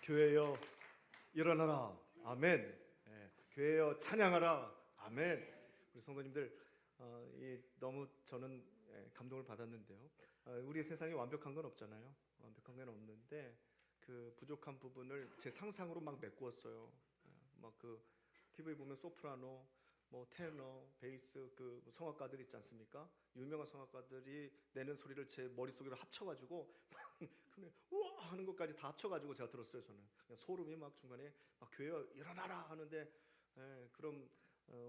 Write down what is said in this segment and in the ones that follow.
교회여 일어나라. 아멘. 예, 교회여 찬양하라. 아멘. 우리 성도님들, 너무 저는 감동을 받았는데요. 우리 세상에 완벽한 건 없잖아요. 완벽한 건 없는데 그 부족한 부분을 제 상상으로 막 메꾸었어요. 막 그 TV 보면 소프라노, 뭐 테너, 베이스 그 성악가들 있지 않습니까? 유명한 성악가들이 내는 소리를 제 머릿속으로 합쳐가지고 그냥 우와 하는 것까지 다 합쳐가지고 제가 들었어요. 저는 그냥 소름이 막 중간에 막 교회여 일어나라 하는데 그럼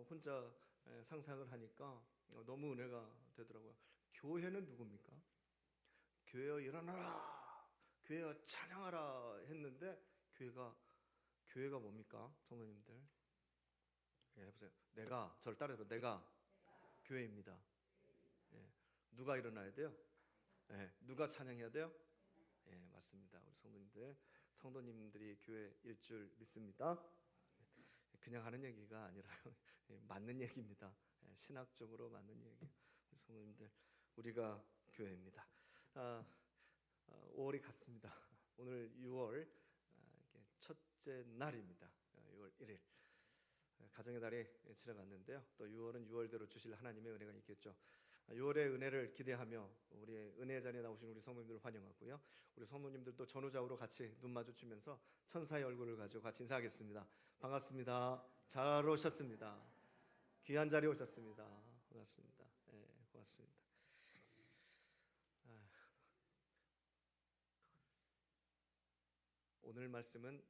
혼자 상상을 하니까 너무 은혜가 되더라고요. 교회는 누굽니까? 교회여 일어나라, 교회여 찬양하라 했는데 교회가 뭡니까, 성도님들? 해보세요. 내가 저를 따라해봐. 내가 교회입니다. 예. 누가 일어나야 돼요? 예. 누가 찬양해야 돼요? 예, 맞습니다. 우리 성도님들이 교회일 줄 믿습니다. 그냥 하는 얘기가 아니라요. 맞는 얘기입니다. 신학적으로 맞는 얘기. 우리 성도님들, 우리가 교회입니다. 5월이 갔습니다. 오늘 6월 첫째 날입니다. 6월 1일. 가정의 달이 지나갔는데요. 또 6월은 6월대로 주실 하나님의 은혜가 있겠죠. 6월의 은혜를 기대하며 우리의 은혜 자리에 나오신 우리 성도님들을 환영하고요. 우리 성도님들도 전후좌우로 같이 눈 마주치면서 천사의 얼굴을 가지고 같이 인사하겠습니다. 반갑습니다. 잘 오셨습니다. 귀한 자리에 오셨습니다. 반갑습니다. 네, 고맙습니다. 오늘 말씀은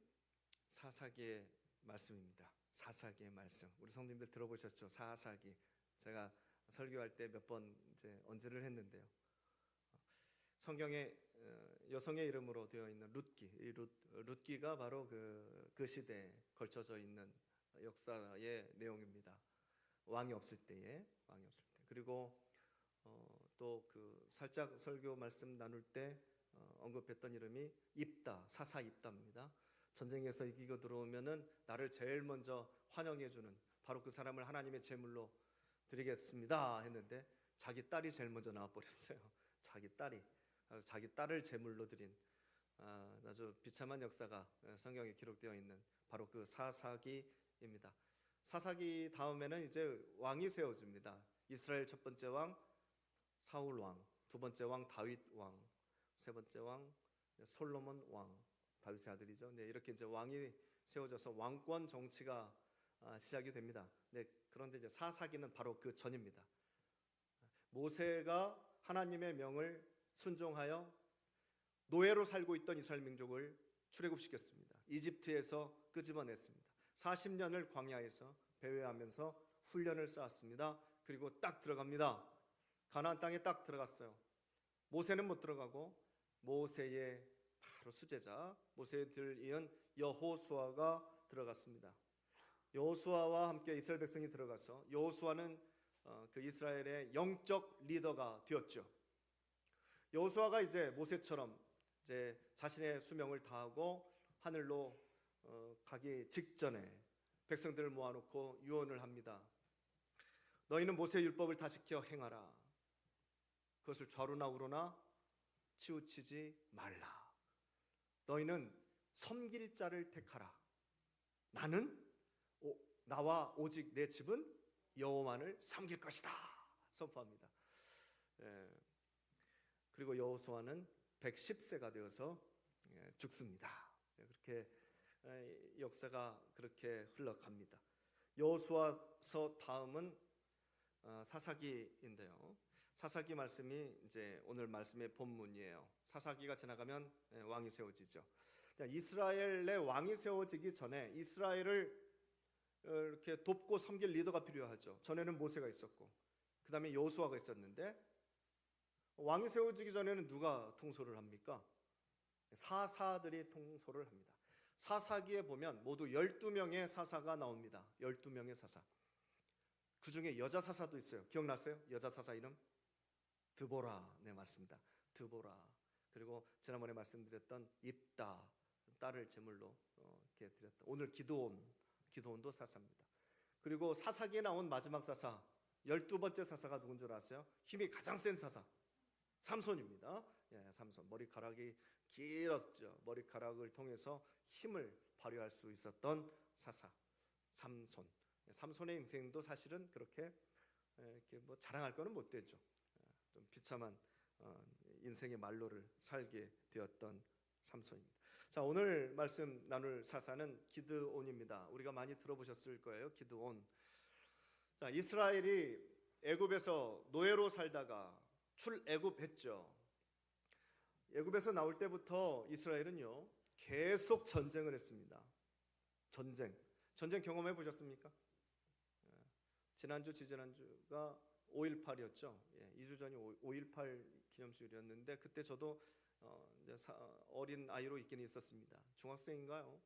사사기의 말씀입니다. 사사기의 말씀. 우리 성도님들 들어보셨죠? 사사기. 제가 설교할 때 몇 번 이제 언제를 했는데요. 성경에 여성의 이름으로 되어 있는 룻기. 이 룻기가 바로 그 시대에 걸쳐져 있는 역사의 내용입니다. 왕이 없을 때에. 그리고 또 그 살짝 설교 말씀 나눌 때 언급했던 이름이 입다, 사사 입다입니다. 전쟁에서 이기고 들어오면은 나를 제일 먼저 환영해주는 바로 그 사람을 하나님의 제물로 드리겠습니다 했는데 자기 딸이 제일 먼저 나와버렸어요. 자기 딸을 제물로 드린 아주 비참한 역사가 성경에 기록되어 있는 바로 그 사사기입니다. 사사기 다음에는 이제 왕이 세워집니다. 이스라엘 첫 번째 왕 사울 왕, 두 번째 왕 다윗 왕, 세 번째 왕 솔로몬 왕, 다윗의 아들이죠. 네, 이렇게 이제 왕이 세워져서 왕권 정치가 시작이 됩니다. 네, 그런데 이제 사사기는 바로 그 전입니다. 모세가 하나님의 명을 순종하여 노예로 살고 있던 이스라엘 민족을 출애굽시켰습니다. 이집트에서 끄집어냈습니다. 40년을 광야에서 배회하면서 훈련을 쌓았습니다. 그리고 딱 들어갑니다. 가나안 땅에 딱 들어갔어요. 모세는 못 들어가고 모세의 바로 수제자 모세를 이은 여호수아가 들어갔습니다. 여호수아와 함께 이스라엘 백성이 들어가서 여호수아는 그 이스라엘의 영적 리더가 되었죠. 여호수아가 이제 모세처럼 이제 자신의 수명을 다하고 하늘로 가기 직전에 백성들을 모아놓고 유언을 합니다. 너희는 모세의 율법을 다 지켜 행하라. 그것을 좌로나 우로나 치우치지 말라. 너희는 섬길 자를 택하라. 나와 오직 내 집은 여호와를 섬길 것이다 선포합니다. 그리고 여호수아는 110세가 되어서 죽습니다. 그렇게 역사가 그렇게 흘러갑니다. 여호수아서 다음은 사사기인데요. 사사기 말씀이 이제 오늘 말씀의 본문이에요. 사사기가 지나가면 왕이 세워지죠. 이스라엘의 왕이 세워지기 전에 이스라엘을 이렇게 돕고 섬길 리더가 필요하죠. 전에는 모세가 있었고 그 다음에 여호수아가 있었는데 왕이 세워지기 전에는 누가 통솔을 합니까? 사사들이 통솔을 합니다. 사사기에 보면 모두 12명의 사사가 나옵니다. 12명의 사사. 그 중에 여자 사사도 있어요. 기억나세요? 여자 사사 이름? 드보라. 네, 맞습니다. 드보라. 그리고 지난번에 말씀드렸던 입다, 딸을 제물로 이렇게 드렸다. 오늘 기드온도 사사입니다. 그리고 사사기에 나온 마지막 사사, 12번째 사사가 누군 줄 아세요? 힘이 가장 센 사사, 삼손입니다. 삼손. 머리카락이 길었죠. 머리카락을 통해서 힘을 발휘할 수 있었던 사사 삼손. 삼손의 인생도 사실은 그렇게 이렇게 뭐 자랑할 거는 못 되죠. 좀 비참한 인생의 말로를 살게 되었던 삼손입니다. 자, 오늘 말씀 나눌 사사는 기드온입니다. 우리가 많이 들어보셨을 거예요. 기드온. 자, 이스라엘이 애굽에서 노예로 살다가 출애굽했죠. 애굽에서 나올 때부터 이스라엘은요 계속 전쟁을 했습니다. 전쟁 경험해 보셨습니까? 지난주 지지난주가 5.18이었죠. 2주 전이 5.18 기념주일이었는데 그때 저도 어린 아이로 있긴 있었습니다. 중학생인가요?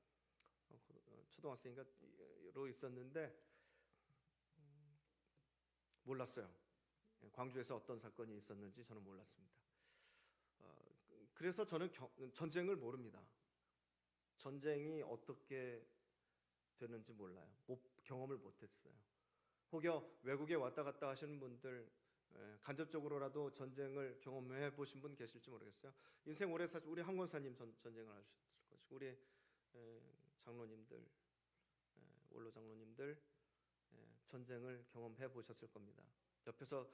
초등학생인가로 있었는데 몰랐어요. 광주에서 어떤 사건이 있었는지 저는 몰랐습니다. 그래서 저는 전쟁을 모릅니다. 전쟁이 어떻게 되는지 몰라요. 경험을 못했어요. 혹여 외국에 왔다 갔다 하시는 분들 간접적으로라도 전쟁을 경험해 보신 분 계실지 모르겠어요. 인생 오래 사실 우리 한권사님 전쟁을 하셨을 것이고 우리 장로님들 원로 장로님들 전쟁을 경험해 보셨을 겁니다. 옆에서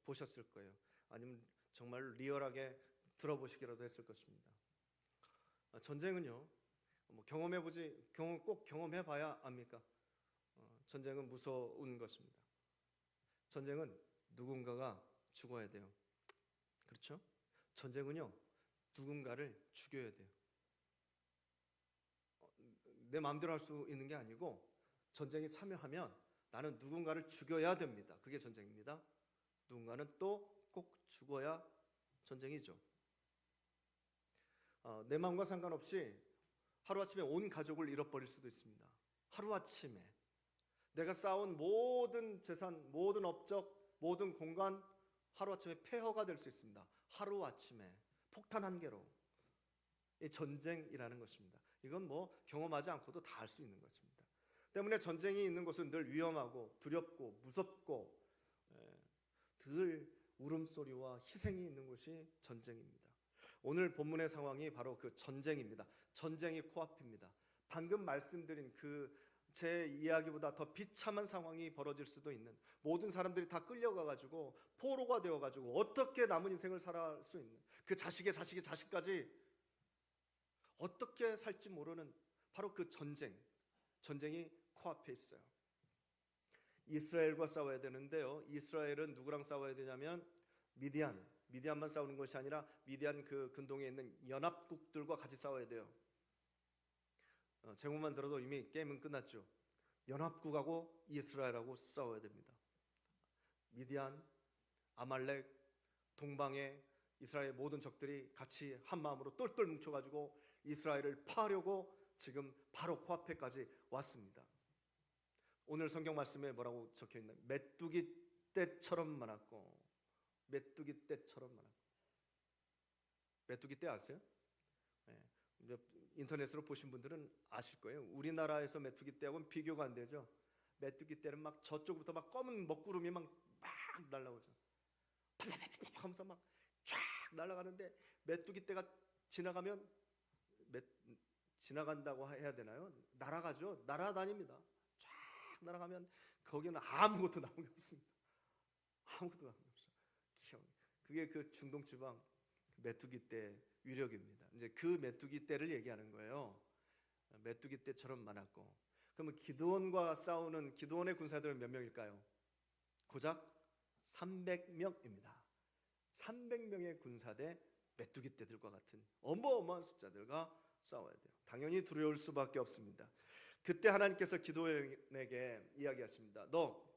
보셨을 거예요. 아니면 정말 리얼하게 들어보시기라도 했을 것입니다. 전쟁은요 꼭 경험해 봐야 압니까? 전쟁은 무서운 것입니다. 전쟁은 누군가가 죽어야 돼요. 그렇죠? 전쟁은요 누군가를 죽여야 돼요. 내 마음대로 할 수 있는 게 아니고 전쟁에 참여하면 나는 누군가를 죽여야 됩니다. 그게 전쟁입니다. 누군가는 또 꼭 죽어야 전쟁이죠. 내 마음과 상관없이 하루아침에 온 가족을 잃어버릴 수도 있습니다. 하루아침에 내가 쌓은 모든 재산, 모든 업적, 모든 공간 하루아침에 폐허가 될 수 있습니다. 하루아침에 폭탄 한 개로. 이 전쟁이라는 것입니다. 이건 뭐 경험하지 않고도 다 알 수 있는 것입니다. 때문에 전쟁이 있는 곳은 늘 위험하고 두렵고 무섭고 늘 울음소리와 희생이 있는 곳이 전쟁입니다. 오늘 본문의 상황이 바로 그 전쟁입니다. 전쟁이 코앞입니다. 방금 말씀드린 제 이야기보다 더 비참한 상황이 벌어질 수도 있는, 모든 사람들이 다 끌려가가지고 포로가 되어가지고 어떻게 남은 인생을 살아갈 수 있는, 그 자식의 자식까지 어떻게 살지 모르는 바로 그 전쟁이 코앞에 있어요. 이스라엘과 싸워야 되는데요, 이스라엘은 누구랑 싸워야 되냐면 미디안만 싸우는 것이 아니라 미디안 그 근동에 있는 연합국들과 같이 싸워야 돼요. 제목만 들어도 이미 게임은 끝났죠. 연합국하고 이스라엘하고 싸워야 됩니다. 미디안, 아말렉, 동방의 이스라엘 모든 적들이 같이 한 마음으로 똘똘 뭉쳐가지고 이스라엘을 파하려고 지금 바로 코앞에까지 왔습니다. 오늘 성경 말씀에 뭐라고 적혀있나요? 메뚜기 떼처럼 많았고. 메뚜기 떼처럼 많았고. 메뚜기 떼 아세요? 인터넷으로 보신 분들은 아실 거예요. 우리나라에서 메뚜기 떼하고는 비교가 안 되죠. 메뚜기 떼는 막 저쪽부터 막 검은 먹구름이 막 날아오죠. 하면서 막 쫙 날아가는데 메뚜기 떼가 지나가면 지나간다고 해야 되나요? 날아가죠. 날아다닙니다. 쫙 날아가면 거기는 아무것도 남은 게 없습니다. 아무것도 남은 게 없어요. 그게 그 중동 지방 메뚜기 떼 위력입니다. 이제 그 메뚜기 떼를 얘기하는 거예요. 메뚜기 떼처럼 많았고. 그러면 기드온과 싸우는 기드온의 군사들은 몇 명일까요? 고작 300명입니다. 300명의 군사대 메뚜기 떼들과 같은 어마어마한 숫자들과 싸워야 돼요. 당연히 두려울 수밖에 없습니다. 그때 하나님께서 기드온에게 이야기하십니다. 너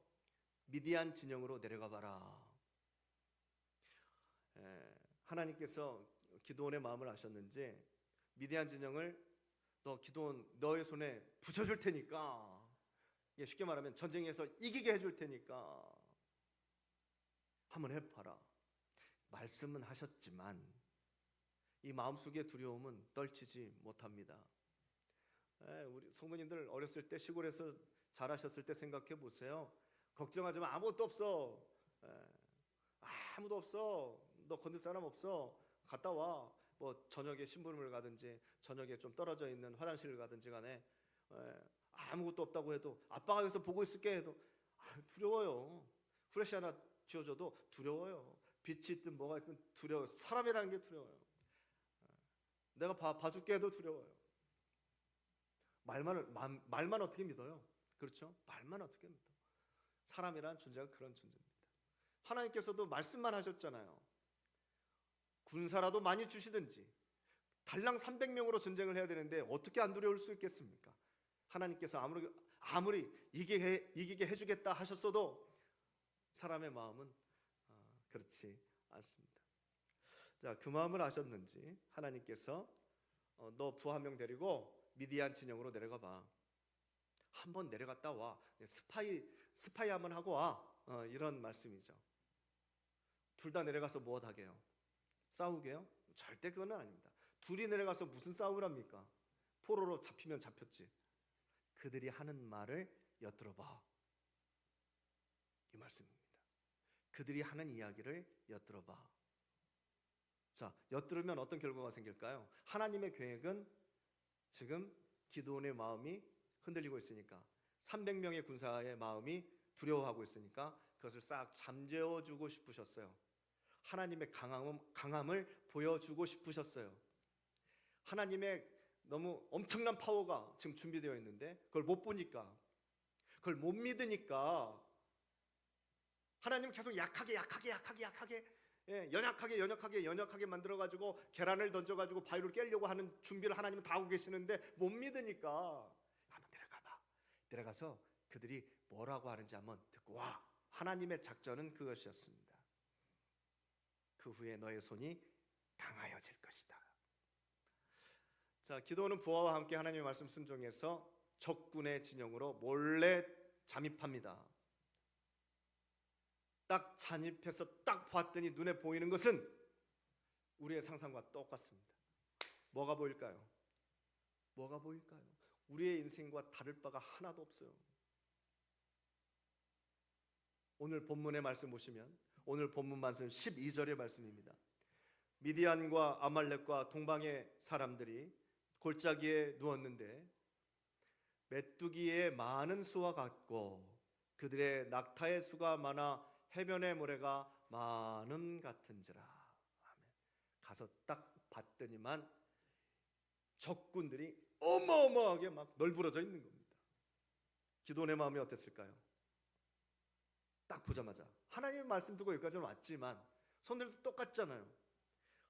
미디안 진영으로 내려가 봐라. 하나님께서 기드온의 마음을 아셨는지 미디안 진영을 기드온 너의 손에 붙여줄 테니까, 쉽게 말하면 전쟁에서 이기게 해줄 테니까 한번 해봐라. 말씀은 하셨지만 이 마음속의 두려움은 떨치지 못합니다. 우리 성도님들 어렸을 때 시골에서 자라셨을 때 생각해 보세요. 걱정하지 마. 아무것도 없어. 아무도 없어. 너 건들 사람 없어. 갔다 와. 뭐 저녁에 심부름을 가든지 저녁에 좀 떨어져 있는 화장실을 가든지 간에 아무것도 없다고 해도 아빠가 여기서 보고 있을게 해도 두려워요. 후레쉬 하나 쥐어줘도 두려워요. 빛이 있든 뭐가 있든 두려워요. 사람이라는 게 두려워요. 내가 봐줄게 해도 두려워요. 말만 어떻게 믿어요? 그렇죠? 말만 어떻게 믿어? 사람이라는 존재가 그런 존재입니다. 하나님께서도 말씀만 하셨잖아요. 군사라도 많이 주시든지 달랑 300명으로 전쟁을 해야 되는데 어떻게 안 두려울 수 있겠습니까? 하나님께서 아무리 이기게 해주겠다 하셨어도 사람의 마음은 그렇지 않습니다. 자, 그 마음을 아셨는지 하나님께서 너 부 한 명 데리고 미디안 진영으로 내려가 봐. 한번 내려갔다 와. 스파이 한번 하고 와. 이런 말씀이죠. 둘 다 내려가서 뭐 하게요? 싸우게요? 절대 그건 아닙니다. 둘이 내려가서 무슨 싸움을 합니까? 포로로 잡히면 잡혔지. 그들이 하는 말을 엿들어봐. 이 말씀입니다. 그들이 하는 이야기를 엿들어봐. 자, 엿들으면 어떤 결과가 생길까요? 하나님의 계획은 지금 기드온의 마음이 흔들리고 있으니까 300명의 군사의 마음이 두려워하고 있으니까 그것을 싹 잠재워주고 싶으셨어요. 하나님의 강함을 보여주고 싶으셨어요. 하나님의 너무 엄청난 파워가 지금 준비되어 있는데 그걸 못 보니까, 그걸 못 믿으니까 하나님 계속 약하게 연약하게 만들어가지고 계란을 던져가지고 바위를 깨려고 하는 준비를 하나님은 다 하고 계시는데 못 믿으니까 한번 내려가봐. 내려가서 그들이 뭐라고 하는지 한번 듣고 와. 하나님의 작전은 그것이었습니다. 그 후에 너의 손이 강하여질 것이다. 자, 기도는 부하와 함께 하나님의 말씀 순종해서 적군의 진영으로 몰래 잠입합니다. 딱 잠입해서 딱 봤더니 눈에 보이는 것은 우리의 상상과 똑같습니다. 뭐가 보일까요? 뭐가 보일까요? 우리의 인생과 다를 바가 하나도 없어요. 오늘 본문의 말씀 보시면 오늘 본문 말씀 12절의 말씀입니다. 미디안과 아말렉과 동방의 사람들이 골짜기에 누웠는데 메뚜기의 많은 수와 같고 그들의 낙타의 수가 많아 해변의 모래가 많음 같은지라. 아멘. 가서 딱 봤더니만 적군들이 어마어마하게 막 널브러져 있는 겁니다. 기도원의 마음이 어땠을까요? 딱 보자마자 하나님 말씀 듣고 여기까지는 왔지만 손들도 똑같잖아요.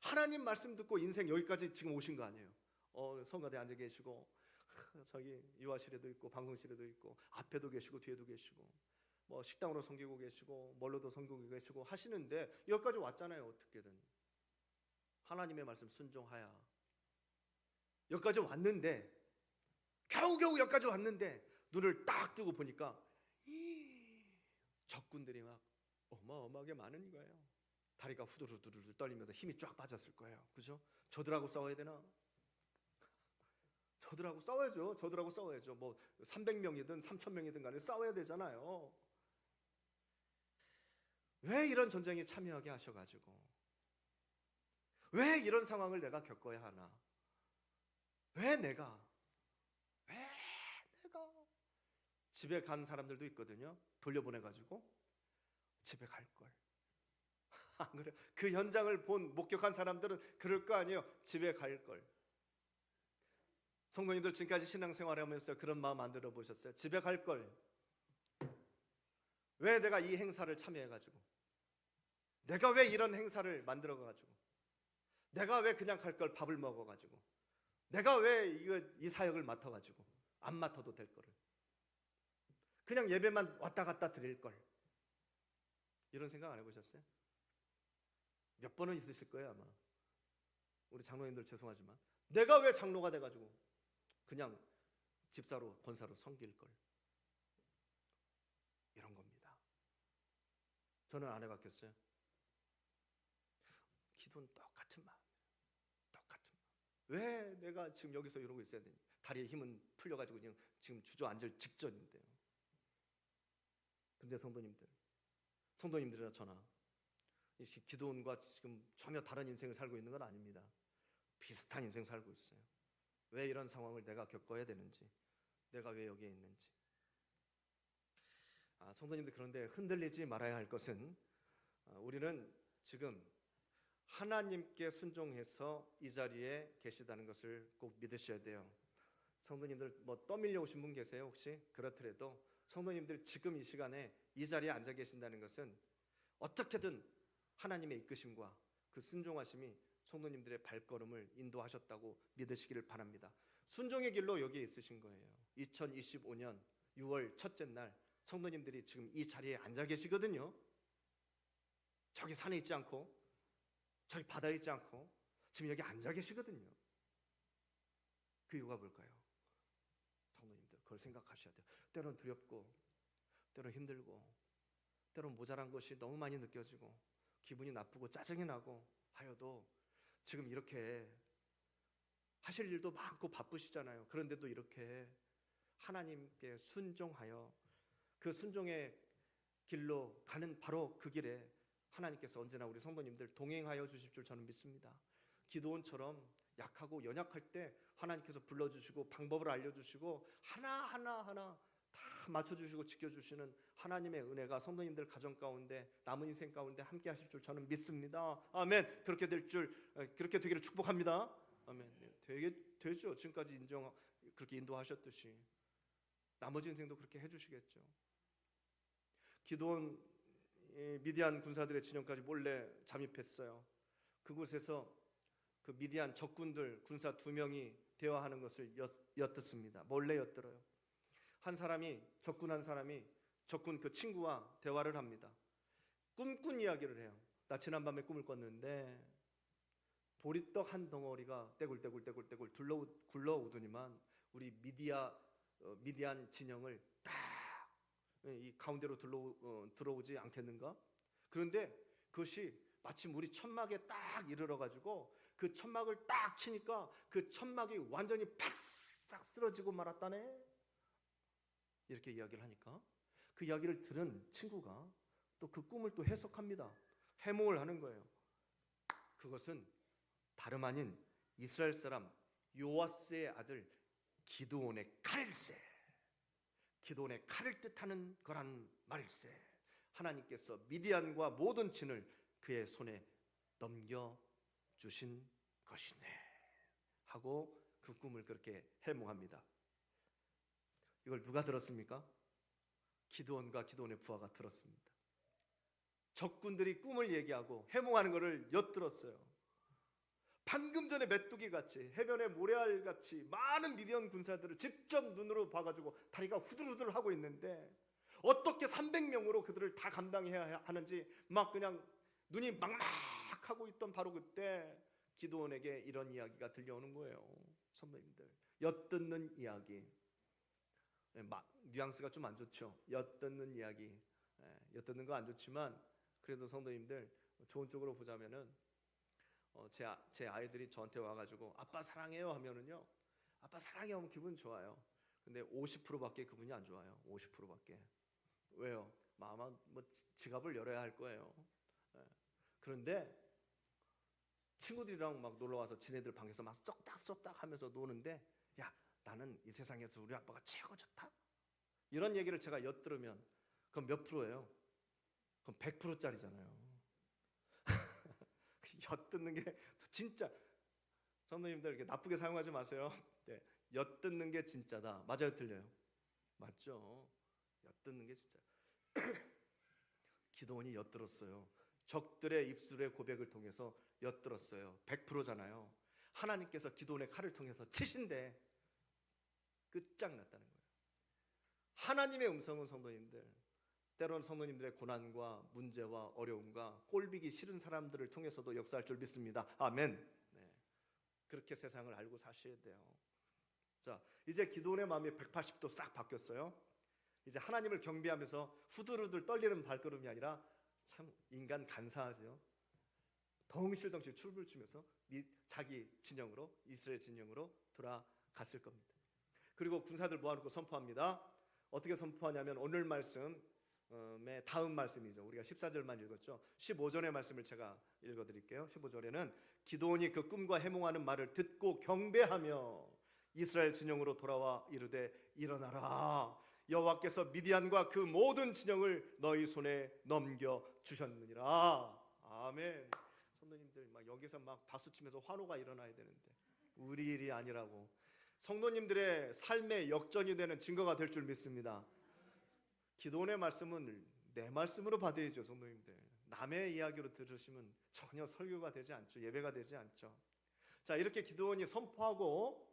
하나님 말씀 듣고 인생 여기까지 지금 오신 거 아니에요. 성가대 앉아 계시고 저기 유아실에도 있고 방송실에도 있고 앞에도 계시고 뒤에도 계시고 뭐 식당으로 섬기고 계시고 뭘로도 섬기고 계시고 하시는데 여기까지 왔잖아요. 어떻게든 하나님의 말씀 순종하야 여기까지 왔는데 겨우겨우 여기까지 왔는데 눈을 딱 뜨고 보니까 적군들이 막 어마어마하게 많은 거예요. 다리가 후두루두루 떨리면서 힘이 쫙 빠졌을 거예요. 그죠? 저들하고 싸워야 되나? 저들하고 싸워야죠. 저들하고 싸워야죠. 뭐 300명이든 3000명이든 간에 싸워야 되잖아요. 왜 이런 전쟁에 참여하게 하셔가지고 왜 이런 상황을 내가 겪어야 하나? 왜 내가 집에 간 사람들도 있거든요. 돌려보내가지고 집에 갈걸. 안 그래요? 그 현장을 목격한 사람들은 그럴 거 아니에요. 집에 갈걸. 성도님들 지금까지 신앙생활하면서 그런 마음 안 들어보셨어요? 집에 갈걸. 왜 내가 이 행사를 참여해가지고 내가 왜 이런 행사를 만들어가지고 내가 왜 그냥 갈 걸 밥을 먹어가지고 내가 왜 이 사역을 맡아가지고 안 맡아도 될 거를 그냥 예배만 왔다 갔다 드릴 걸. 이런 생각 안 해보셨어요? 몇 번은 있으실 거예요 아마. 우리 장로님들 죄송하지만 내가 왜 장로가 돼가지고 그냥 집사로 권사로 섬길 걸. 이런 겁니다. 저는 안 해봤겠어요? 기도는 똑같은 마음이에요. 똑같은 마음. 왜 내가 지금 여기서 이러고 있어야 되니? 다리에 힘은 풀려가지고 그냥 지금 주저앉을 직전인데요. 근데 성도님들이나 저나 기도원과 지금 전혀 다른 인생을 살고 있는 건 아닙니다. 비슷한 인생 살고 있어요. 왜 이런 상황을 내가 겪어야 되는지, 내가 왜 여기에 있는지. 성도님들, 그런데 흔들리지 말아야 할 것은 우리는 지금 하나님께 순종해서 이 자리에 계시다는 것을 꼭 믿으셔야 돼요. 성도님들 뭐 떠밀려 오신 분 계세요? 혹시? 그렇더라도 성도님들 지금 이 시간에 이 자리에 앉아 계신다는 것은 어떻게든 하나님의 이끄심과 그 순종하심이 성도님들의 발걸음을 인도하셨다고 믿으시기를 바랍니다. 순종의 길로 여기에 있으신 거예요. 2025년 6월 첫째 날 성도님들이 지금 이 자리에 앉아 계시거든요. 저기 산에 있지 않고 저기 바다에 있지 않고 지금 여기 앉아 계시거든요. 그 이유가 뭘까요? 성도님들, 그걸 생각하셔야 돼요. 때로는 두렵고, 때로는 힘들고, 때로는 모자란 것이 너무 많이 느껴지고, 기분이 나쁘고 짜증이 나고 하여도 지금 이렇게 하실 일도 많고 바쁘시잖아요. 그런데도 이렇게 하나님께 순종하여 그 순종의 길로 가는 바로 그 길에 하나님께서 언제나 우리 성도님들 동행하여 주실 줄 저는 믿습니다. 기도원처럼 약하고 연약할 때 하나님께서 불러주시고 방법을 알려주시고 하나하나 다 맞춰주시고 지켜주시는 하나님의 은혜가 성도님들 가정 가운데 남은 인생 가운데 함께 하실 줄 저는 믿습니다. 아멘. 그렇게 되기를 축복합니다. 아멘. 되죠. 지금까지 그렇게 인도하셨듯이 나머지 인생도 그렇게 해주시겠죠. 기도원 미디안 군사들의 진영까지 몰래 잠입했어요. 그곳에서 그 미디안 적군들 군사 2명이 대화하는 것을 엿듣습니다. 몰래 엿들어요. 적군 한 사람이 적군 그 친구와 대화를 합니다. 꿈꾼 이야기를 해요. 나 지난밤에 꿈을 꿨는데 보리떡 한 덩어리가 떼굴떼굴 굴러오더니만 우리 미디안 진영을 이 가운데로 들어오지 않겠는가? 그런데 그것이 마치 우리 천막에 딱 이르러가지고 그 천막을 딱 치니까 그 천막이 완전히 바싹 쓰러지고 말았다네. 이렇게 이야기를 하니까 그 이야기를 들은 친구가 또 그 꿈을 또 해석합니다. 해몽을 하는 거예요. 그것은 다름 아닌 이스라엘 사람 요아스의 아들 기드온의 칼일세. 기드온의 칼을 뜻하는 거란 말일세. 하나님께서 미디안과 모든 진을 그의 손에 넘겨주신 것이네 하고 그 꿈을 그렇게 해몽합니다. 이걸 누가 들었습니까? 기드온과 기드온의 부하가 들었습니다. 적군들이 꿈을 얘기하고 해몽하는 것을 엿들었어요. 방금 전에 메뚜기같이 해변에 모래알같이 많은 미디안 군사들을 직접 눈으로 봐가지고 다리가 후들후들 하고 있는데 어떻게 300명으로 그들을 다 감당해야 하는지 막 그냥 눈이 막막하고 있던 바로 그때 기드온에게 이런 이야기가 들려오는 거예요. 선배님들, 엿듣는 이야기, 뉘앙스가 좀 안 좋죠. 엿듣는 이야기, 엿듣는 거 안 좋지만 그래도 성도님들 좋은 쪽으로 보자면은 제 아이들이 저한테 와가지고 아빠 사랑해요 하면은요, 아빠 사랑해요 하면 기분 좋아요. 근데 50%밖에 기분이 안 좋아요. 50%밖에. 왜요? 아마 뭐 지갑을 열어야 할 거예요. 그런데 친구들이랑 막 놀러 와서 지네들 방에서 막 쏙닥쏙닥 하면서 노는데, 야, 나는 이 세상에서 우리 아빠가 최고 좋다. 이런 얘기를 제가 엿들으면 그건 몇 프로예요? 그럼 100%짜리잖아요. 엿듣는 게 진짜, 성도님들 이렇게 나쁘게 사용하지 마세요. 네, 엿듣는 게 진짜다. 맞아요, 틀려요? 맞죠. 엿듣는 게 진짜. 기드온이 엿들었어요. 적들의 입술의 고백을 통해서 엿들었어요. 100%잖아요. 하나님께서 기드온의 칼을 통해서 치신데 끝장났다는 거예요. 하나님의 음성은 성도님들, 때로는 성도님들의 고난과 문제와 어려움과 꼴비기 싫은 사람들을 통해서도 역사할 줄 믿습니다. 아멘. 네. 그렇게 세상을 알고 사셔야 돼요. 자, 이제 기드온의 마음이 180도 싹 바뀌었어요. 이제 하나님을 경배하면서 후들후들 떨리는 발걸음이 아니라 참 인간 간사하죠. 덩실덩실 춤을 추면서 자기 진영으로, 이스라엘 진영으로 돌아갔을 겁니다. 그리고 군사들 모아놓고 선포합니다. 어떻게 선포하냐면 오늘 말씀 다음 말씀이죠. 우리가 14절만 읽었죠. 15절의 말씀을 제가 읽어드릴게요. 15절에는 기드온이 그 꿈과 해몽하는 말을 듣고 경배하며 이스라엘 진영으로 돌아와 이르되 일어나라, 여호와께서 미디안과 그 모든 진영을 너희 손에 넘겨 주셨느니라. 아멘. 성도님들 막 여기서 막 박수치면서 환호가 일어나야 되는데 우리 일이 아니라고. 성도님들의 삶의 역전이 되는 증거가 될 줄 믿습니다. 기도원의 말씀은 내 말씀으로 받아야죠. 성도님들, 남의 이야기로 들으시면 전혀 설교가 되지 않죠. 예배가 되지 않죠. 자, 이렇게 기도원이 선포하고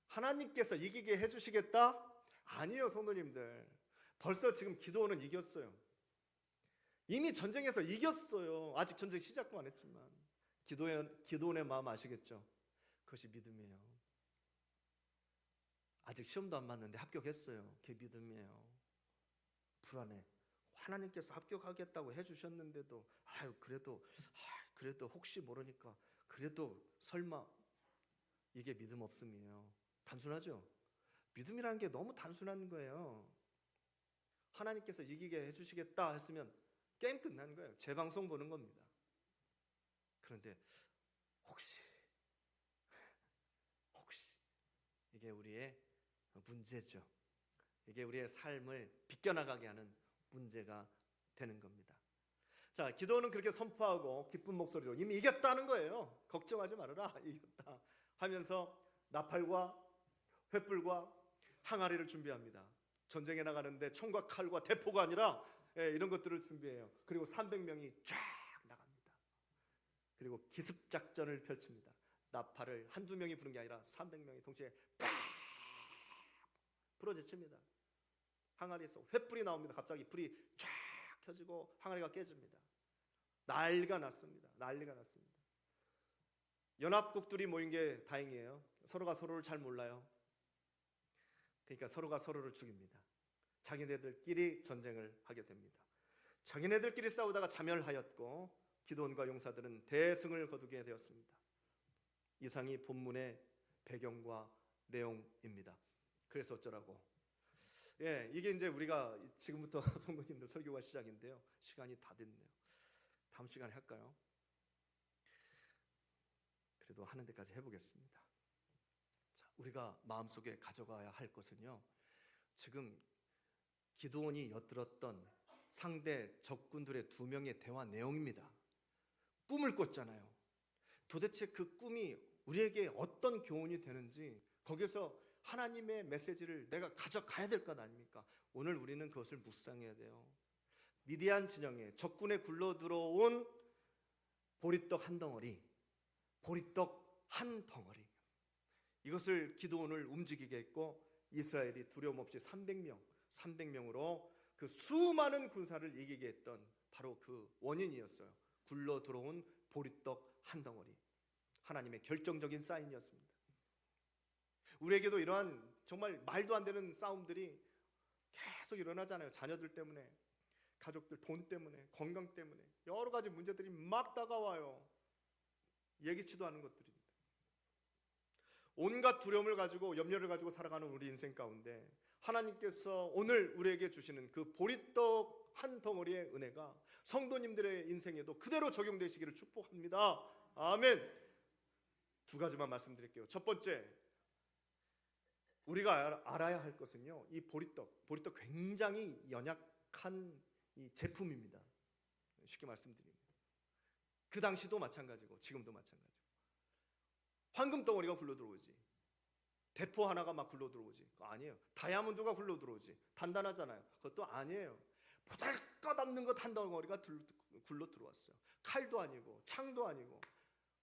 하나님께서 이기게 해주시겠다? 아니요, 성도님들. 벌써 지금 기도원은 이겼어요. 이미 전쟁에서 이겼어요. 아직 전쟁 시작도 안 했지만. 기도원의 마음 아시겠죠? 그것이 믿음이에요. 아직 시험도 안 봤는데 합격했어요. 그게 믿음이에요. 불안해. 하나님께서 합격하겠다고 해주셨는데도 그래도 혹시 모르니까 그래도 설마, 이게 믿음 없음이에요. 단순하죠? 믿음이라는 게 너무 단순한 거예요. 하나님께서 이기게 해주시겠다 했으면 게임 끝난 거예요. 재방송 보는 겁니다. 그런데 혹시 이게 우리의 문제죠. 이게 우리의 삶을 비껴나가게 하는 문제가 되는 겁니다. 자, 기도는 그렇게 선포하고 기쁜 목소리로 이미 이겼다는 거예요. 걱정하지 말아라, 이겼다 하면서 나팔과 횃불과 항아리를 준비합니다. 전쟁에 나가는데 총과 칼과 대포가 아니라 이런 것들을 준비해요. 그리고 300명이 쫙 나갑니다. 그리고 기습작전을 펼칩니다. 나팔을 한두 명이 부는 게 아니라 300명이 동시에 팍 불어제칩니다. 항아리에서 횃불이 나옵니다. 갑자기 불이 쫙 켜지고 항아리가 깨집니다. 난리가 났습니다. 연합국들이 모인 게 다행이에요. 서로가 서로를 잘 몰라요. 그러니까 서로가 서로를 죽입니다. 자기네들끼리 전쟁을 하게 됩니다. 자기네들끼리 싸우다가 자멸하였고 기드온과 용사들은 대승을 거두게 되었습니다. 이상이 본문의 배경과 내용입니다. 그래서 어쩌라고? 이게 이제 우리가 지금부터 성도님들 설교가 시작인데요. 시간이 다 됐네요. 다음 시간에 할까요? 그래도 하는 데까지 해보겠습니다. 자, 우리가 마음속에 가져가야 할 것은요, 지금 기드온이 엿들었던 상대 적군들의 2명의 대화 내용입니다. 꿈을 꿨잖아요. 도대체 그 꿈이 우리에게 어떤 교훈이 되는지 거기서 하나님의 메시지를 내가 가져가야 될 것 아닙니까? 오늘 우리는 그것을 묵상해야 돼요. 미디안 진영에 적군에 굴러 들어온 보리떡 한 덩어리, 이것을 기드온을 움직이게 했고 이스라엘이 두려움 없이 300명으로 그 수많은 군사를 이기게 했던 바로 그 원인이었어요. 굴러 들어온 보리떡 한 덩어리, 하나님의 결정적인 사인이었습니다. 우리에게도 이러한 정말 말도 안 되는 싸움들이 계속 일어나잖아요. 자녀들 때문에, 가족들 돈 때문에, 건강 때문에 여러 가지 문제들이 막 다가와요. 예기치도 않은 것들입니다. 온갖 두려움을 가지고, 염려를 가지고 살아가는 우리 인생 가운데 하나님께서 오늘 우리에게 주시는 그 보리떡 한 덩어리의 은혜가 성도님들의 인생에도 그대로 적용되시기를 축복합니다. 아멘. 2가지만 말씀드릴게요. 첫 번째, 우리가 알아야 할 것은요, 이 보리떡 굉장히 연약한 이 제품입니다. 쉽게 말씀드립니다. 그 당시도 마찬가지고 지금도 마찬가지고. 황금 덩어리가 굴러 들어오지, 대포 하나가 막 굴러 들어오지, 그거 아니에요. 다이아몬드가 굴러 들어오지, 단단하잖아요. 그것도 아니에요. 보잘것없는 것 한 덩어리가 굴러 들어왔어요. 칼도 아니고 창도 아니고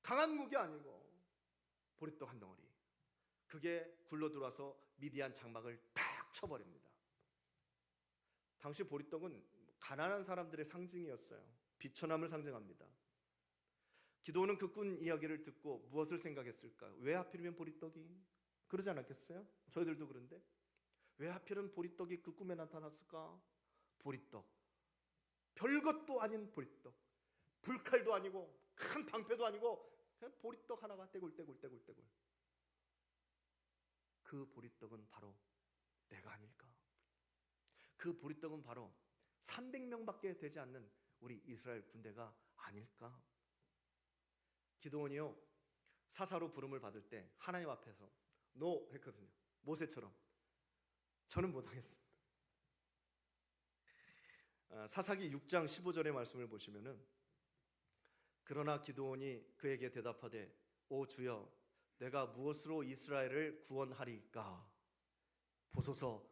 강한 무기 아니고 보리떡 한 덩어리, 그게 굴러 들어와서 미디안 장막을 탁 쳐버립니다. 당시 보리떡은 가난한 사람들의 상징이었어요. 비천함을 상징합니다. 기도는 그 꾼 이야기를 듣고 무엇을 생각했을까요? 왜 하필이면 보리떡이? 그러지 않았겠어요? 저희들도 그런데 왜 하필은 보리떡이 그 꿈에 나타났을까? 보리떡, 별것도 아닌 보리떡, 불칼도 아니고 큰 방패도 아니고 그냥 보리떡 하나가 떼굴떼굴. 그 보리떡은 바로 내가 아닐까? 그 보리떡은 바로 300명밖에 되지 않는 우리 이스라엘 군대가 아닐까? 기드온이요, 사사로 부름을 받을 때 하나님 앞에서 노 했거든요. 모세처럼. 저는 못하겠습니다. 사사기 6장 15절의 말씀을 보시면은, 그러나 기드온이 그에게 대답하되 오 주여, 내가 무엇으로 이스라엘을 구원하리까? 보소서,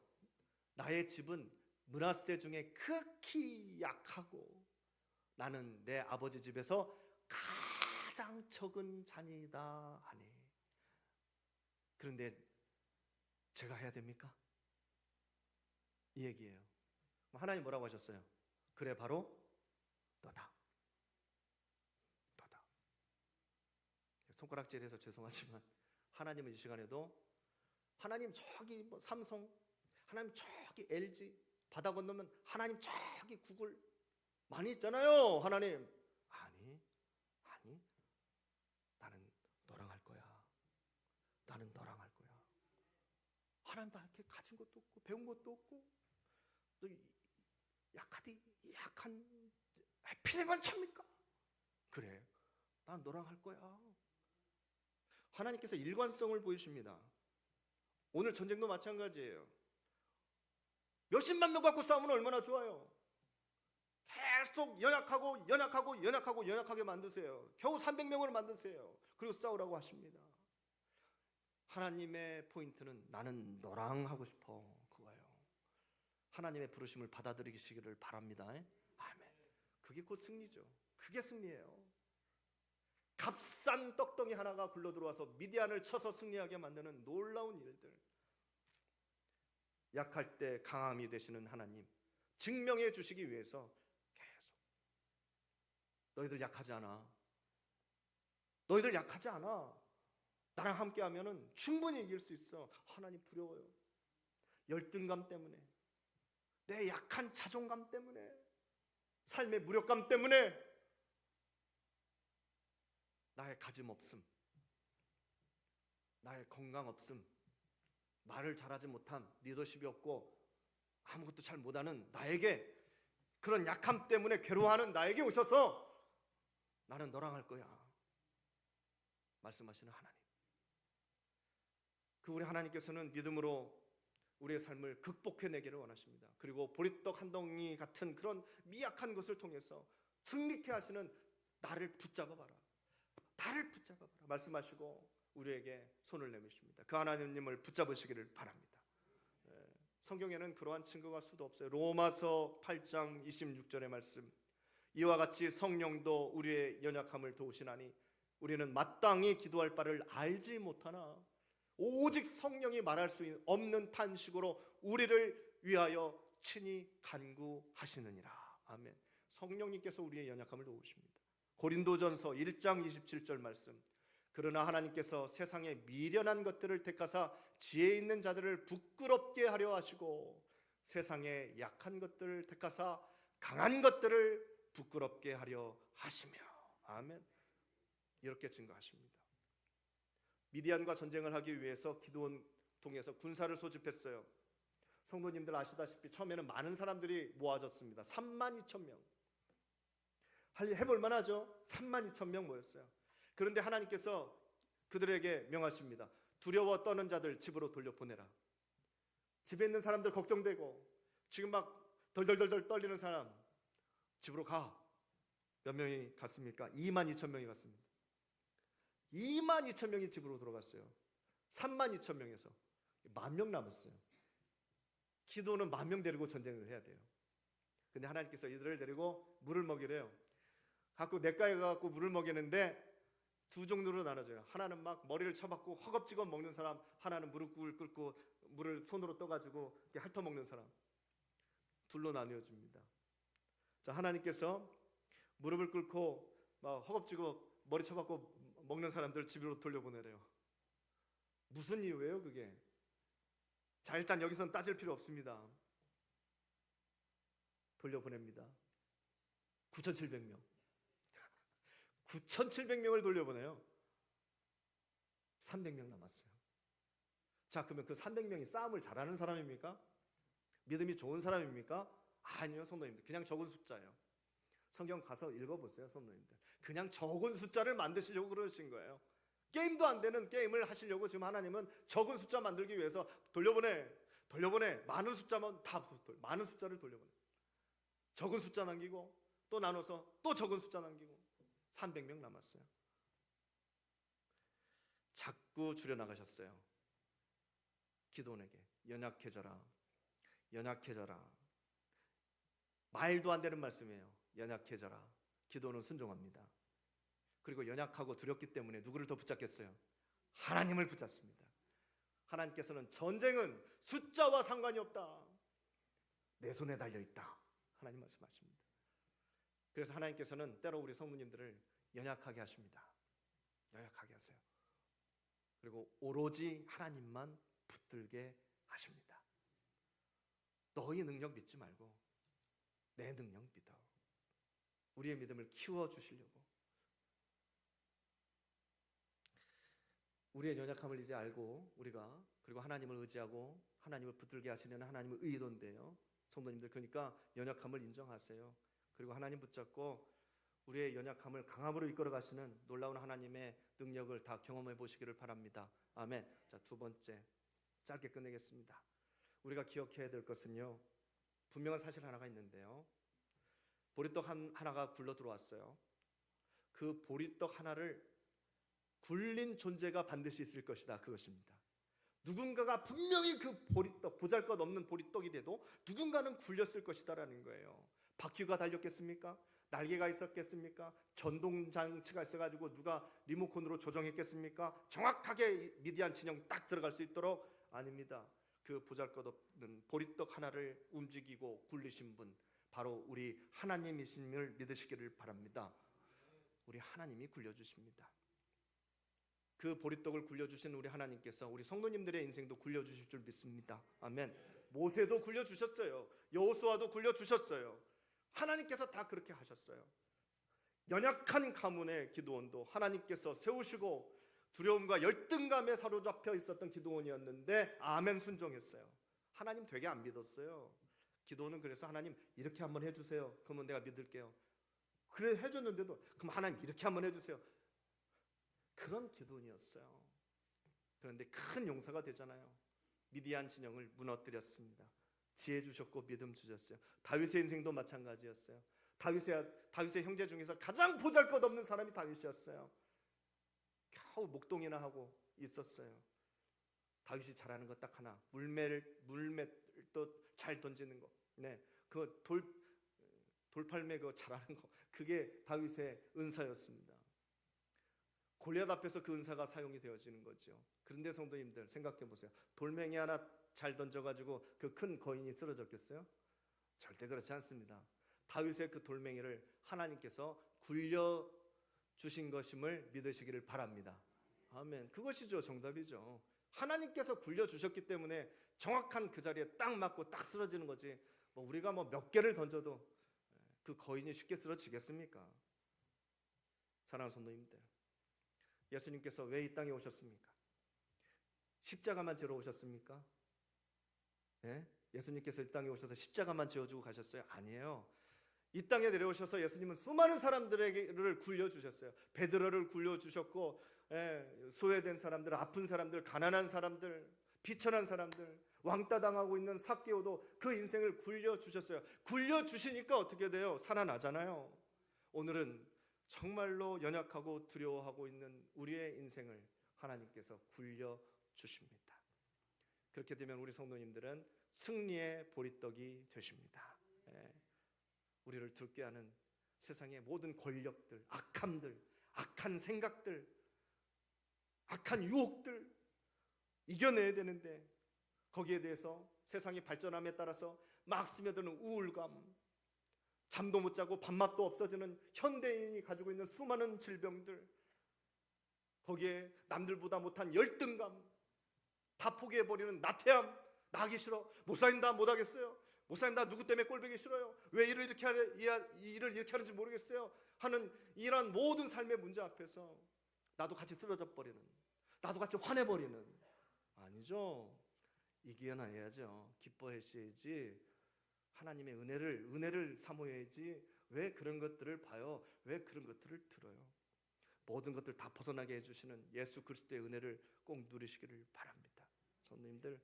나의 집은 므낫세 중에 극히 약하고 나는 내 아버지 집에서 가장 적은 자니이다 하니. 그런데 제가 해야 됩니까? 이 얘기예요. 하나님 뭐라고 하셨어요? 그래, 바로 너다. 너다. 손가락질해서 죄송하지만 하나님은 이 시간에도, 하나님 저기 뭐 삼성, 하나님 저기 LG, 바다 건너면 하나님 저기 구글 많이 있잖아요. 하나님, 아니 나는 너랑 할 거야. 나는 너랑 할 거야. 하나님 나 이렇게 가진 것도 없고 배운 것도 없고, 너 약한 해피리만 찹니까? 그래, 난 너랑 할 거야. 하나님께서 일관성을 보이십니다. 오늘 전쟁도 마찬가지예요. 몇십만 명 갖고 싸우면 얼마나 좋아요. 계속 연약하게 만드세요. 겨우 300명을 만드세요. 그리고 싸우라고 하십니다. 하나님의 포인트는 나는 너랑 하고 싶어, 그거예요. 하나님의 부르심을 받아들이시기를 바랍니다. 아멘. 그게 곧 승리죠. 그게 승리예요. 값싼 떡덩이 하나가 굴러들어와서 미디안을 쳐서 승리하게 만드는 놀라운 일들. 약할 때 강함이 되시는 하나님 증명해 주시기 위해서 계속 너희들 약하지 않아. 너희들 약하지 않아. 나랑 함께하면 충분히 이길 수 있어. 하나님 두려워요. 열등감 때문에, 내 약한 자존감 때문에, 삶의 무력감 때문에, 나의 가짐 없음, 나의 건강 없음, 말을 잘하지 못함, 리더십이 없고 아무것도 잘 못하는 나에게, 그런 약함 때문에 괴로워하는 나에게 오셔서 나는 너랑 할 거야 말씀하시는 하나님. 그 우리 하나님께서는 믿음으로 우리의 삶을 극복해내기를 원하십니다. 그리고 보리떡 한 덩이 같은 그런 미약한 것을 통해서 승리케 하시는 나를 붙잡아봐라, 나를 붙잡아봐라 말씀하시고 우리에게 손을 내미십니다. 그 하나님을 붙잡으시기를 바랍니다. 성경에는 그러한 증거가 수도 없어요. 로마서 8장 26절의 말씀, 이와 같이 성령도 우리의 연약함을 도우시나니 우리는 마땅히 기도할 바를 알지 못하나 오직 성령이 말할 수 없는 탄식으로 우리를 위하여 친히 간구하시느니라. 아멘. 성령님께서 우리의 연약함을 도우십니다. 고린도전서 1장 27절 말씀, 그러나 하나님께서 세상에 미련한 것들을 택하사 지혜 있는 자들을 부끄럽게 하려 하시고 세상에 약한 것들을 택하사 강한 것들을 부끄럽게 하려 하시며. 아멘. 이렇게 증거하십니다. 미디안과 전쟁을 하기 위해서 기드온 통해서 군사를 소집했어요. 성도님들 아시다시피 처음에는 많은 사람들이 모아졌습니다. 32,000명. 해볼 만하죠? 32,000명 모였어요. 그런데 하나님께서 그들에게 명하십니다. 두려워 떠는 자들 집으로 돌려보내라. 집에 있는 사람들 걱정되고 지금 막 덜덜덜 떨리는 사람 집으로 가. 몇 명이 갔습니까? 22,000명이 갔습니다. 22,000명이 집으로 들어갔어요. 32,000명에서 10,000명 남았어요. 기도는 10,000명 데리고 전쟁을 해야 돼요. 근데 하나님께서 이들을 데리고 물을 먹이래요. 갖고 냇가에 가서 물을 먹이는데 두 종류로 나눠져요. 하나는 막 머리를 쳐박고 허겁지겁 먹는 사람, 하나는 무릎을 꿇고 물을 손으로 떠가지고 이렇게 핥아 먹는 사람, 둘로 나뉘어집니다. 자, 하나님께서 무릎을 꿇고 막 허겁지겁 머리 쳐박고 먹는 사람들 집으로 돌려보내래요. 무슨 이유예요 그게? 자, 일단 여기서는 따질 필요 없습니다. 돌려보냅니다. 9,700명 9,700명을 돌려보내요. 300명 남았어요. 자, 그러면 그 300명이 싸움을 잘하는 사람입니까? 믿음이 좋은 사람입니까? 아니요, 성도님들. 그냥 적은 숫자예요. 성경 가서 읽어보세요, 성도님들. 그냥 적은 숫자를 만드시려고 그러신 거예요. 게임도 안 되는 게임을 하시려고 지금 하나님은 적은 숫자 만들기 위해서 돌려보내. 많은 숫자만 많은 숫자를 돌려보내. 적은 숫자 남기고 또 나눠서 또 적은 숫자 남기고 300명 남았어요. 자꾸 줄여나가셨어요. 기도원에게 연약해져라. 말도 안 되는 말씀이에요. 연약해져라. 기도는 순종합니다. 그리고 연약하고 두렵기 때문에 누구를 더 붙잡겠어요? 하나님을 붙잡습니다. 하나님께서는 전쟁은 숫자와 상관이 없다. 내 손에 달려있다. 하나님 말씀하십니다. 그래서 하나님께서는 때로 우리 성도님들을 연약하게 하십니다. 연약하게 하세요. 그리고 오로지 하나님만 붙들게 하십니다. 너희 능력 믿지 말고 내 능력 믿어. 우리의 믿음을 키워주시려고. 우리의 연약함을 이제 알고 우리가 그리고 하나님을 의지하고 하나님을 붙들게 하시려는 하나님의 의도인데요. 성도님들, 그러니까 연약함을 인정하세요. 그리고 하나님 붙잡고 우리의 연약함을 강함으로 이끌어 가시는 놀라운 하나님의 능력을 다 경험해 보시기를 바랍니다. 아멘. 자, 두 번째, 짧게 끝내겠습니다. 우리가 기억해야 될 것은요, 분명한 사실 하나가 있는데요. 보리떡 하나가 굴러 들어왔어요. 그 보리떡 하나를 굴린 존재가 반드시 있을 것이다. 그것입니다. 누군가가 분명히 그 보리떡, 보잘것없는 보리떡이라도 누군가는 굴렸을 것이다라는 거예요. 바퀴가 달렸겠습니까? 날개가 있었겠습니까? 전동장치가 있어가지고 누가 리모컨으로 조정했겠습니까? 정확하게 미디안 진영 딱 들어갈 수 있도록? 아닙니다. 그 보잘것없는 보리떡 하나를 움직이고 굴리신 분, 바로 우리 하나님이심을 믿으시기를 바랍니다. 우리 하나님이 굴려주십니다. 그 보리떡을 굴려주신 우리 하나님께서 우리 성도님들의 인생도 굴려주실 줄 믿습니다. 아멘. 모세도 굴려주셨어요. 여호수아도 굴려주셨어요. 하나님께서 다 그렇게 하셨어요. 연약한 가문의 기드온도 하나님께서 세우시고 두려움과 열등감에 사로잡혀 있었던 기드온이었는데 아멘 순종했어요. 하나님 되게 안 믿었어요. 기드온은 그래서 하나님 이렇게 한번 해주세요. 그러면 내가 믿을게요. 그래 해줬는데도 그럼 하나님 이렇게 한번 해주세요. 그런 기드온이었어요. 그런데 큰 용사가 되잖아요. 미디안 진영을 무너뜨렸습니다. 지혜 주셨고 믿음 주셨어요. 다윗의 인생도 마찬가지였어요. 다윗의 형제 중에서 가장 보잘것없는 사람이 다윗이었어요. 겨우 목동이나 하고 있었어요. 다윗이 잘하는 것 딱 하나, 물맷 또 잘 던지는 거. 네, 그 돌팔매 그거 잘하는 거. 그게 다윗의 은사였습니다. 골리앗 앞에서 그 은사가 사용이 되어지는 거죠. 그런데 성도님들 생각해 보세요. 돌멩이 하나 잘 던져가지고 그 큰 거인이 쓰러졌겠어요? 절대 그렇지 않습니다. 다윗의 그 돌멩이를 하나님께서 굴려 주신 것임을 믿으시기를 바랍니다. 아멘. 그것이죠, 정답이죠. 하나님께서 굴려 주셨기 때문에 정확한 그 자리에 딱 맞고 딱 쓰러지는 거지. 뭐 우리가 뭐 몇 개를 던져도 그 거인이 쉽게 쓰러지겠습니까? 사랑하는 성도님들, 예수님께서 왜 이 땅에 오셨습니까? 십자가만 지러 오셨습니까? 네? 예수님께서 이 땅에 오셔서 십자가만 지어주고 가셨어요? 아니에요. 이 땅에 내려오셔서 예수님은 수많은 사람들을 굴려주셨어요. 베드로를 굴려주셨고, 소외된 사람들, 아픈 사람들, 가난한 사람들, 비천한 사람들, 왕따 당하고 있는 삭개오도 그 인생을 굴려주셨어요. 굴려주시니까 어떻게 돼요? 살아나잖아요. 오늘은 정말로 연약하고 두려워하고 있는 우리의 인생을 하나님께서 굴려주십니다. 그렇게 되면 우리 성도님들은 승리의 보리떡이 되십니다. 우리를 둘게 하는 세상의 모든 권력들, 악함들, 악한 생각들, 악한 유혹들 이겨내야 되는데 거기에 대해서 세상이 발전함에 따라서 막 스며드는 우울감, 잠도 못 자고 밥맛도 없어지는 현대인이 가지고 있는 수많은 질병들, 거기에 남들보다 못한 열등감, 다 포기해버리는 나태함, 나기 싫어, 목사님 나 못하겠어요, 목사님 나 누구 때문에 꼴보기 싫어요, 왜 일을 이렇게 하는지 모르겠어요 하는 이러한 모든 삶의 문제 앞에서 나도 같이 쓰러져 버리는, 나도 같이 화내버리는, 아니죠. 이겨내야죠. 기뻐했어야지. 하나님의 은혜를 사모해야지. 왜 그런 것들을 봐요? 왜 그런 것들을 들어요? 모든 것들 다 벗어나게 해주시는 예수 그리스도의 은혜를 꼭 누리시기를 바랍니다. 성도님들,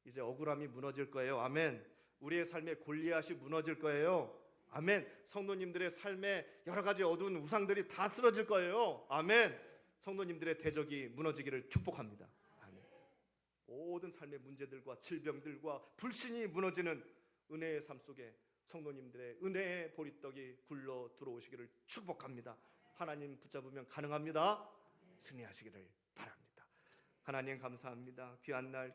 이제 억울함이 무너질 거예요. 아멘. 우리의 삶의 골리앗이 무너질 거예요. 아멘. 성도님들의 삶에 여러 가지 어두운 우상들이 다 쓰러질 거예요. 아멘. 성도님들의 대적이 무너지기를 축복합니다. 아멘. 모든 삶의 문제들과 질병들과 불신이 무너지는 은혜의 삶 속에 성도님들의 은혜의 보리떡이 굴러 들어오시기를 축복합니다. 하나님 붙잡으면 가능합니다. 승리하시기를 바랍니다. 하나님 감사합니다. 귀한 날